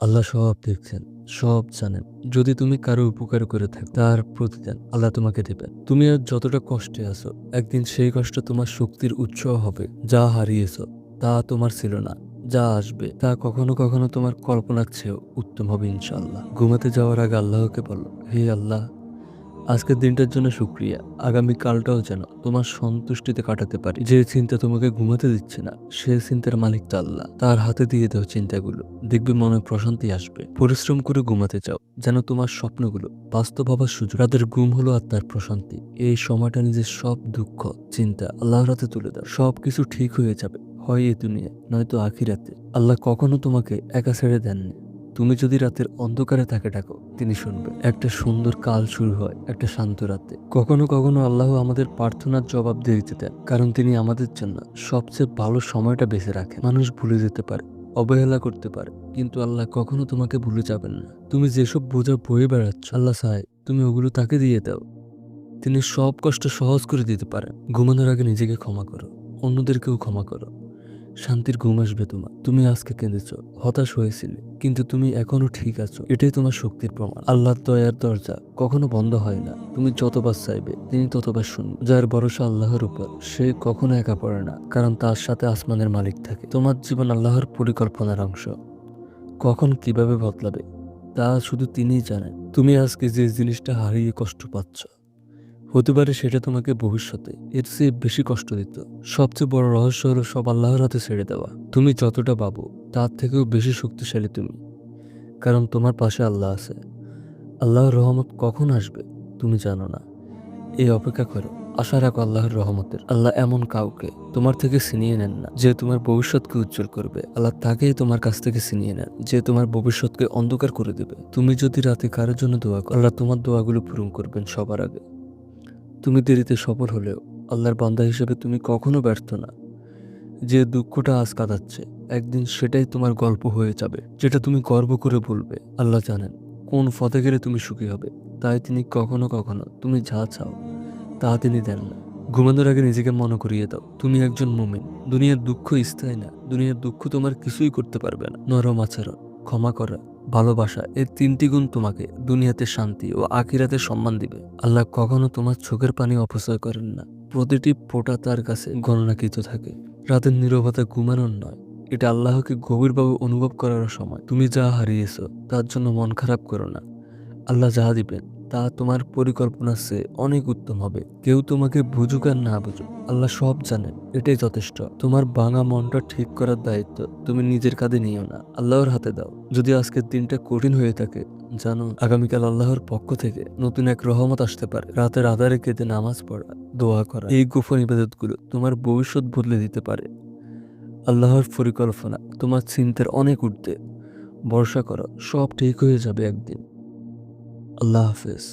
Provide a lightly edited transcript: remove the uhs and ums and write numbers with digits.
আল্লাহ সব দেখছেন, সব জানেন। যদি তুমি কারো উপকার করে থাকো, তার প্রতিদান আল্লাহ তোমাকে দেবেন। তুমি আজ যতটা কষ্টে আছো, একদিন সেই কষ্ট তোমার শক্তির উৎস হবে। যা হারিয়েছো তা তোমার ছিল না, যা আসবে তা কখনো কখনো তোমার কল্পনার চেয়েও উত্তম হবে ইনশাআল্লাহ। ঘুমাতে যাওয়ার আগে আল্লাহকে বলো, হে আল্লাহ, আজকের দিনটার জন্য শুকরিয়া। আগামী কালটাও যেন তোমার সন্তুষ্টিতে কাটাতে পারি। যে চিন্তা তোমাকে ঘুমাতে দিচ্ছে না, সে চিন্তার মালিক তো আল্লাহ। তার হাতে দিয়ে দাও চিন্তাগুলো, দেখবে মনে প্রশান্তি আসবে। পরিশ্রম করে ঘুমাতে চাও, যেন তোমার স্বপ্নগুলো বাস্তব হবার সুযোগ। রাতের ঘুম হলো আত্মার প্রশান্তি। এই সময়টা নিজের সব দুঃখ চিন্তা আল্লাহর হাতে তুলে দাও। সবকিছু ঠিক হয়ে যাবে, হয় এই দুনিয়ায় নয়তো আখিরাতে। আল্লাহ কখনো তোমাকে একা ছেড়ে দেননি। তুমি যদি রাতের অন্ধকারে তাকে ডাকো, তিনি শুনবেন। একটা সুন্দর কাল শুরু হয় একটা শান্ত রাতে। কখনো কখনো আল্লাহ আমাদের প্রার্থনার জবাব দিতে দেন, কারণ তিনি আমাদের জন্য সবচেয়ে ভালো সময়টা বেছে রাখেন। মানুষ ভুলে যেতে পারে, অবহেলা করতে পারে, কিন্তু আল্লাহ কখনো তোমাকে ভুলে যাবেন না। তুমি যেসব বোঝা বয়ে বেড়াচ্ছ, আল্লাহ চায় তুমি ওগুলো তাকে দিয়ে দাও। তিনি সব কষ্ট সহজ করে দিতে পারেন। ঘুমানোর আগে নিজেকে ক্ষমা করো, অন্যদেরকেও ক্ষমা করো। শান্তির ঘুম আসবে তোমার। তুমি আজকে কেঁদেছ, হতাশ হয়েছিলে, কিন্তু তুমি এখনো ঠিক আছো। এটাই তোমার শক্তির প্রমাণ। আল্লাহর দয়ার দরজা কখনো বন্ধ হয় না। তুমি যতবার চাইবে তিনি ততবার শুনবেন। যার ভরসা আল্লাহর উপর, সে কখনো একা পড়ে না, কারণ তার সাথে আসমানের মালিক থাকে। তোমার জীবন আল্লাহর পরিকল্পনার অংশ। কখন কিভাবে বদলাবে তা শুধু তিনিই জানেন। তুমি আজকে যে জিনিসটা হারিয়ে কষ্ট পাচ্ছ, হতে পারে সেটা তোমাকে ভবিষ্যতে এর চেয়ে বেশি কষ্ট দিত। সবচেয়ে বড় রহস্য হলো সব আল্লাহর হাতে ছেড়ে দেওয়া। তুমি যতটা পাবো তার থেকেও বেশি শক্তিশালী তুমি, কারণ তোমার পাশে আল্লাহ আছে। আল্লাহর রহমত কখন আসবে তুমি জানো না, এই অপেক্ষা করো। আশা রাখো আল্লাহর রহমতের। আল্লাহ এমন কাউকে তোমার থেকে ছিনিয়ে নেন না যে তোমার ভবিষ্যৎকে উজ্জ্বল করবে। আল্লাহ তাকেই তোমার কাছ থেকে ছিনিয়ে নেন যে তোমার ভবিষ্যৎকে অন্ধকার করে দেবে। তুমি যদি রাতে কারোর জন্য দোয়া করো, আল্লাহ তোমার দোয়াগুলো পূরণ করবেন সবার আগে। তুমি দেরিতে সফল হলেও আল্লাহর বান্দা হিসেবে তুমি কখনো ব্যর্থ না। যে দুঃখটা আজ কাঁদাচ্ছে, একদিন সেটাই তোমার গল্প হয়ে যাবে, যেটা তুমি গর্ব করে বলবে। আল্লাহ জানেন কোন পথে গেলে তুমি সুখী হবে, তাই তিনি কখনো কখনো তুমি যা চাও তা তিনি দেন না। ঘুমানোর আগে নিজেকে মনে করিয়ে দাও, তুমি একজন মুমিন। দুনিয়ার দুঃখ স্থায়ী না, দুনিয়ার দুঃখ তোমার কিছুই করতে পারবে না। নরম আচরণ, ক্ষমা করা, ভালোবাসা, এই তিনটি গুণ তোমাকে দুনিয়াতে শান্তি ও আখিরাতে সম্মান দিবে। আল্লাহ কখনো তোমার চোখের পানি অপচয় করেন না। প্রতিটি ফোঁটা তার কাছে গণনাকৃত থাকে। রাতের নীরবতা ঘুমানোর নয়, এটা আল্লাহকে গভীরভাবে অনুভব করার সময়। তুমি যা হারিয়েছো তার জন্য মন খারাপ করো না। আল্লাহ যা দিবেন তা তোমার পরিকল্পনার চেয়ে অনেক উত্তম হবে। কেউ তোমাকে বুঝুক আর না বুঝুক, আল্লাহ সব জানেন, এটাই যথেষ্ট। তোমার ভাঙা মনটা ঠিক করার দায়িত্ব তুমি নিজের কাঁধে নিও না, আল্লাহর হাতে দাও। যদি আজকের দিনটা কঠিন হয়ে থাকে, জানো আগামীকাল আল্লাহর পক্ষ থেকে নতুন এক রহমত আসতে পারে। রাতের আধারে কেঁদে নামাজ পড়া, দোয়া করা, এই গোপন ইবাদতগুলো তোমার ভবিষ্যৎ বদলে দিতে পারে। আল্লাহর পরিকল্পনা তোমার চিন্তার অনেক ঊর্ধ্বে। ভরসা করো, সব ঠিক হয়ে যাবে একদিন। আল্লাহ হাফেজ।